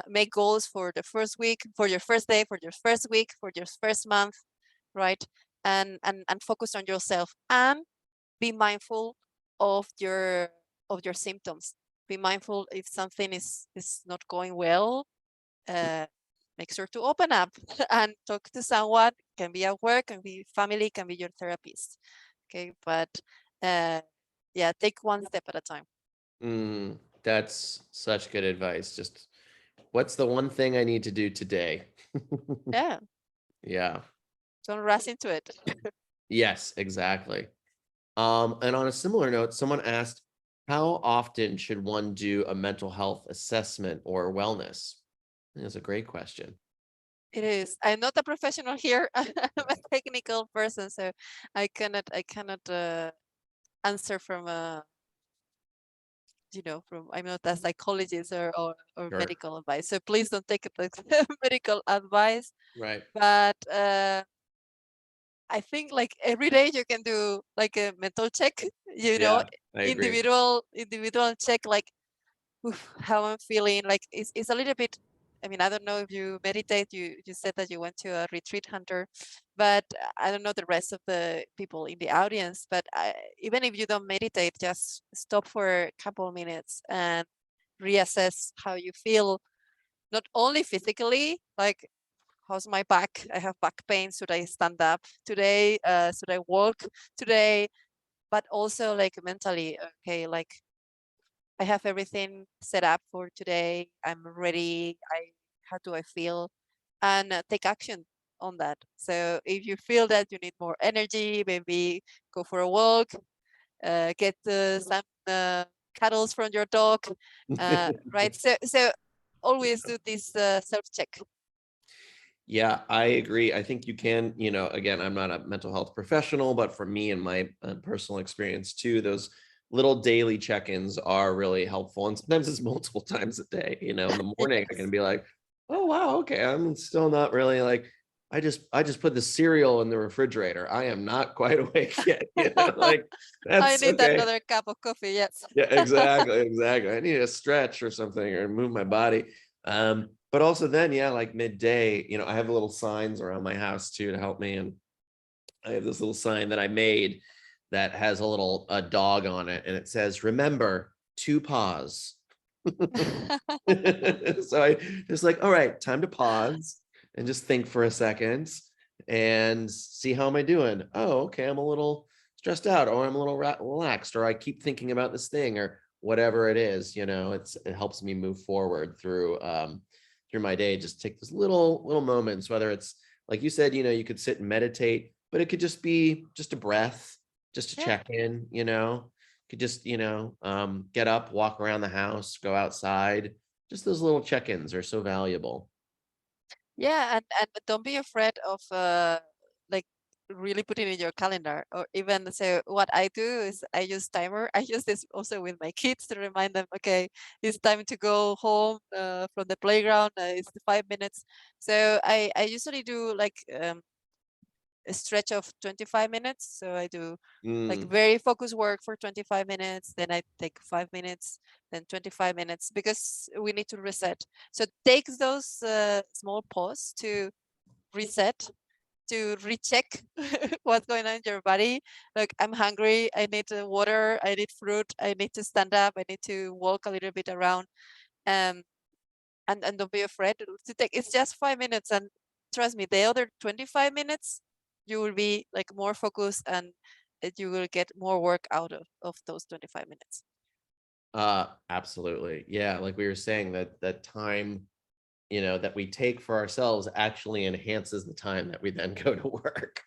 Make goals for the first week, for your first day, for your first week, for your first month, right? And focus on yourself, and be mindful of your symptoms. Be mindful if something is not going well. Make sure to open up and talk to someone. Can be at work, can be family, can be your therapist. Okay, but yeah, take one step at a time. That's such good advice. Just what's the one thing I need to do today? Yeah, Yeah. don't rush into it. Yes, exactly. And on a similar note, someone asked, how often should one do a mental health assessment or wellness? That's a great question. It is. I'm not a professional here. I'm a technical person, so I cannot answer from I'm not a psychologist or Sure. medical advice. So please don't take it like medical advice. Right. But I think like every day you can do like a mental check, Yeah, I agree. individual check, like how I'm feeling. Like it's a little bit. I mean, I don't know if you meditate. You said that you went to a retreat, Hunter, but I don't know the rest of the people in the audience. But even if you don't meditate, just stop for a couple of minutes and reassess how you feel, not only physically, like how's my back? I have back pain. Should I stand up today? Should I walk today? But also like mentally, okay, like I have everything set up for today. I'm ready. How do I feel? And take action on that. So if you feel that you need more energy, maybe go for a walk, get some cuddles from your dog, right? So always do this self-check. Yeah, I agree. I think you can, again, I'm not a mental health professional, but for me and my personal experience too, those little daily check-ins are really helpful. And sometimes it's multiple times a day, in the morning I can be like, oh, wow, okay, I'm still not really like, I just put the cereal in the refrigerator. I am not quite awake yet. Like I that's need okay. another cup of coffee. Yes. Yeah, exactly. I need a stretch or something or move my body. But also then, yeah, like midday, I have little signs around my house too to help me. And I have this little sign that I made that has a dog on it, and it says, "Remember to pause." So I just like, all right, time to pause and just think for a second and see how am I doing. Oh, okay, I'm a little stressed out, or I'm a little relaxed, or I keep thinking about this thing, or whatever it is. It helps me move forward through through my day, just take those little moments, whether it's like you said, you could sit and meditate, but it could just be just a breath, just to Yeah. check in, could just, get up, walk around the house, go outside. Just those little check-ins are so valuable. Yeah, and don't be afraid of like really putting in your calendar, or even so what I do is I use timer. I use this also with my kids to remind them, okay, it's time to go home from the playground. It's 5 minutes. So I usually do like a stretch of 25 minutes. So I do like Mm, very focused work for 25 minutes, then I take 5 minutes, then 25 minutes, because we need to reset. So take those small pause to reset, to recheck what's going on in your body. Like, I'm hungry, I need water, I need fruit, I need to stand up, I need to walk a little bit around. Um, and don't be afraid to take, it's just 5 minutes, and trust me, the other 25 minutes you will be like more focused, and you will get more work out of those 25 minutes. absolutely. Yeah. Like we were saying, that time, that we take for ourselves actually enhances the time that we then go to work.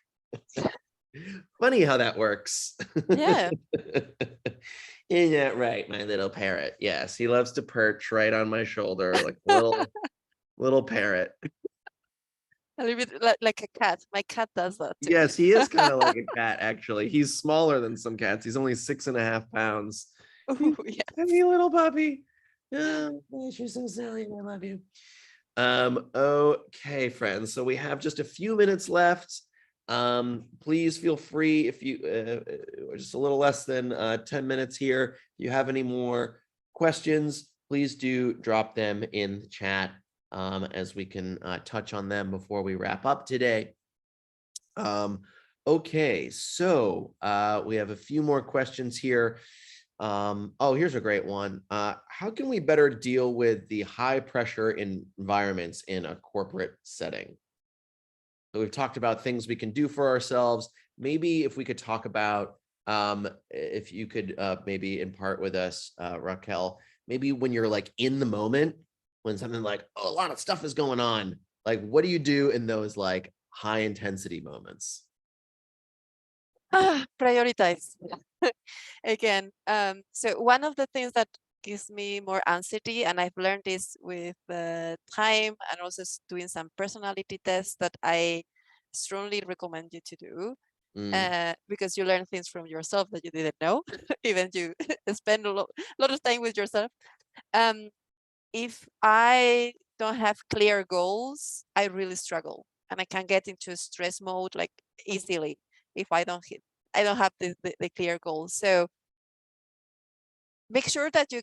Funny how that works. Yeah. Isn't that right, my little parrot? Yes, he loves to perch right on my shoulder like a little parrot. A little bit like a cat. My cat does that too. Yes, he is kind of like a cat, actually. He's smaller than some cats. He's only 6.5 pounds. He's Ooh, yeah. a tiny little puppy. Oh, gosh, you're so silly. I love you. Okay, friends. So we have just a few minutes left. Please feel free, if you we're just a little less than 10 minutes here. If you have any more questions, please do drop them in the chat, as we can touch on them before we wrap up today. Okay, so we have a few more questions here. Oh, here's a great one. How can we better deal with the high pressure environments in a corporate setting? So we've talked about things we can do for ourselves. Maybe if we could talk about, if you could maybe impart with us, Raquel, maybe when you're like in the moment, when something like, oh, a lot of stuff is going on, like what do you do in those like high intensity moments? Prioritize. Again, so one of the things that gives me more anxiety, and I've learned this with time, and also doing some personality tests that I strongly recommend you to do, Mm, because you learn things from yourself that you didn't know, even you spend a lot of time with yourself. Um, if I don't have clear goals, I really struggle, and I can get into stress mode like easily if I don't have the clear goals. So make sure that you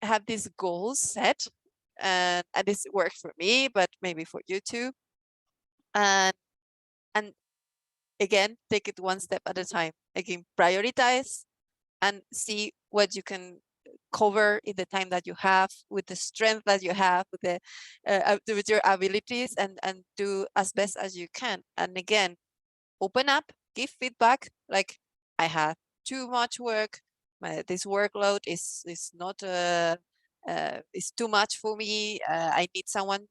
have these goals set, and this works for me, but maybe for you too. And and again, take it one step at a time. Again, prioritize and see what you can cover in the time that you have, with the strength that you have, with your abilities, and do as best as you can. And again, open up, give feedback. Like, I have too much work. This workload is not is too much for me. I need someone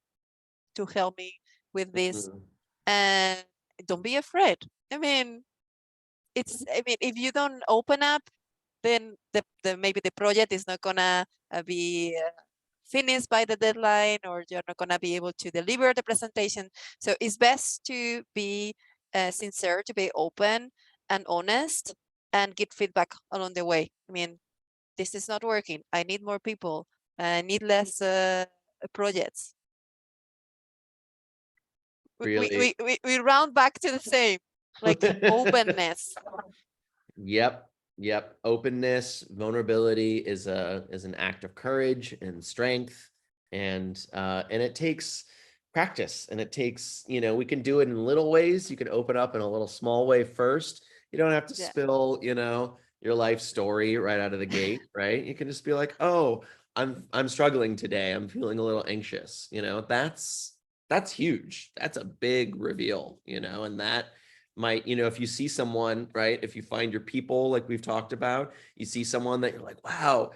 to help me with this. mm, And don't be afraid. I mean, if you don't open up, then maybe the project is not gonna be finished by the deadline, or you're not gonna be able to deliver the presentation. So it's best to be sincere, to be open and honest, and get feedback along the way. I mean, this is not working. I need more people. I need less projects. really. We round back to the same, like openness. Yep. Openness, vulnerability is an act of courage and strength, and it takes practice, and it takes, we can do it in little ways. You can open up in a little small way first. You don't have to Yeah. spill, your life story right out of the gate, right? You can just be like, oh, I'm struggling today. I'm feeling a little anxious. That's huge. That's a big reveal, and that might, if you see someone, right, if you find your people, like we've talked about, you see someone that you're like, wow,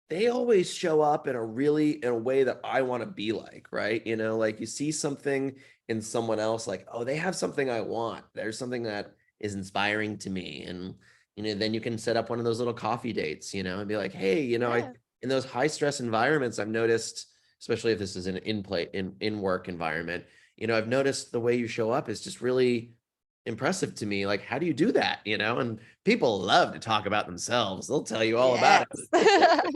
they always show up in a way that I want to be like, right? You know, like you see something in someone else, like, oh, they have something I want. There's something that is inspiring to me. And, you know, then you can set up one of those little coffee dates, you know, and be like, hey, you know, Yeah. in those high stress environments, I've noticed, especially if this is an in work environment, you know, I've noticed the way you show up is just really impressive to me. Like, how do you do that? You know, and people love to talk about themselves. They'll tell you all about Yes. it.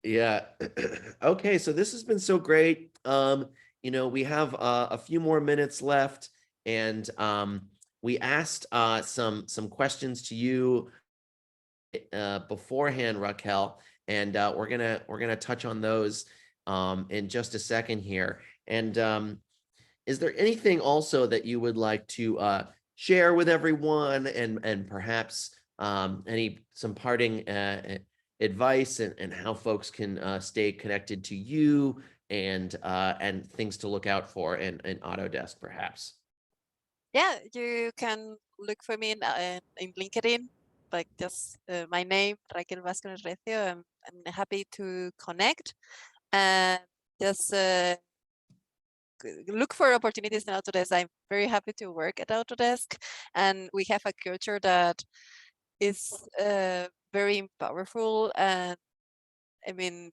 Yeah. Okay, so this has been so great. You know, we have a few more minutes left, and we asked some questions to you beforehand, Raquel, and we're gonna touch on those in just a second here. And is there anything also that you would like to share with everyone, and perhaps some parting advice, and how folks can stay connected to you, and things to look out for in Autodesk, perhaps? Yeah, you can look for me in LinkedIn, like just my name, Raquel Bascones Recio. I'm happy to connect and just look for opportunities in Autodesk. I'm very happy to work at Autodesk, and we have a culture that is very powerful. And I mean,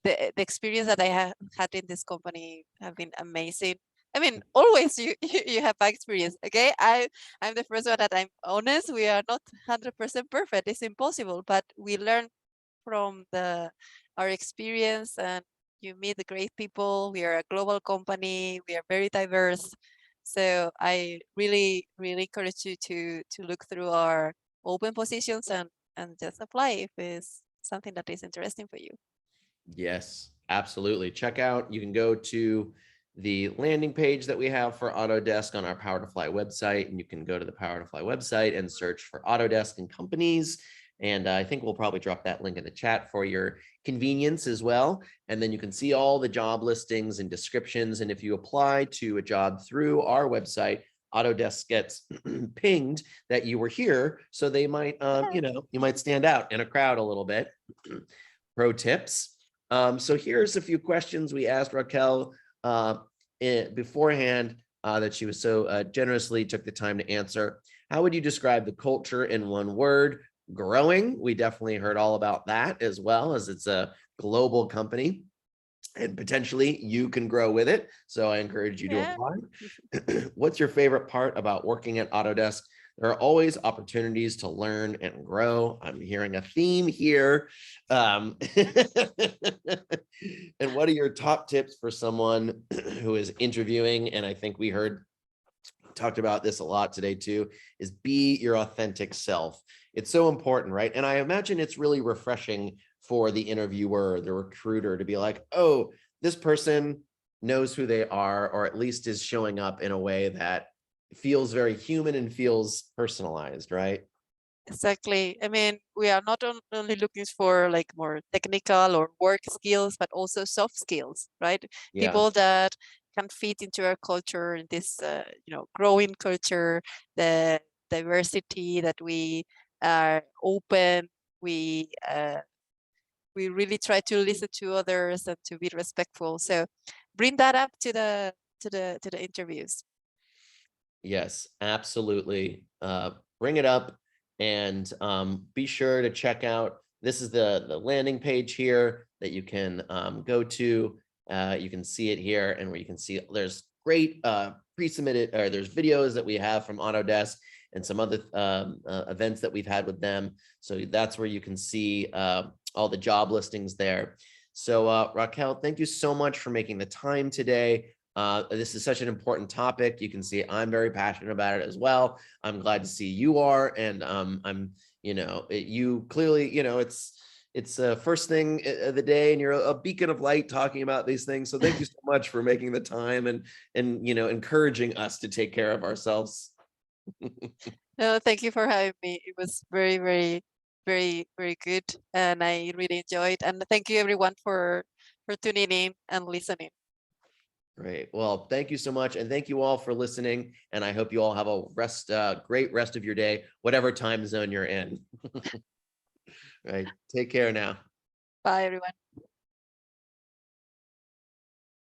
the experience that I have had in this company have been amazing. I mean, always you have experience, okay? I'm the first one that I'm honest. We are not 100% perfect. It's impossible, but we learn from our experience, and you meet the great people. We are a global company. We are very diverse. So I really, really encourage you to look through our open positions and just apply if it's something that is interesting for you. Yes, absolutely. Check out, you can go to the landing page that we have for Autodesk on our Power to Fly website, and you can go to the Power to Fly website and search for Autodesk and companies. And I think we'll probably drop that link in the chat for your convenience as well. And then you can see all the job listings and descriptions. And if you apply to a job through our website, Autodesk gets pinged that you were here. So they might, you know, you might stand out in a crowd a little bit. Pro tips. So here's a few questions we asked Raquel beforehand that she was so generously took the time to answer. How would you describe the culture in one word? Growing. We definitely heard all about that, as well as it's a global company, and potentially you can grow with it. So I encourage you to Yeah. apply. What's your favorite part about working at Autodesk? There are always opportunities to learn and grow. I'm hearing a theme here. And what are your top tips for someone who is interviewing? And I think we talked about this a lot today too, is be your authentic self. It's so important, right? And I imagine it's really refreshing for the interviewer, the recruiter, to be like, oh, this person knows who they are, or at least is showing up in a way that feels very human and feels personalized, right? Exactly. I mean, we are not only looking for like more technical or work skills, but also soft skills, right? Yeah. People that can fit into our culture, in this, growing culture, the diversity that we are open. We we really try to listen to others and to be respectful. So bring that up to the interviews. Yes, absolutely. Bring it up, and be sure to check out. This is the landing page here that you can go to. You can see it here, and where you can see there's great pre-submitted, or there's videos that we have from Autodesk and some other events that we've had with them. So that's where you can see all the job listings there. So Raquel, thank you so much for making the time today. This is such an important topic. You can see I'm very passionate about it as well. I'm glad to see you are, and I'm, you clearly, it's first thing of the day, and you're a beacon of light talking about these things. So thank you so much for making the time, and encouraging us to take care of ourselves. No, thank you for having me. It was very, very, very, very good, and I really enjoyed. And thank you everyone for tuning in and listening. Great. Well, thank you so much, and thank you all for listening. And I hope you all have a great rest of your day, whatever time zone you're in. Right. Take care now. Bye, everyone.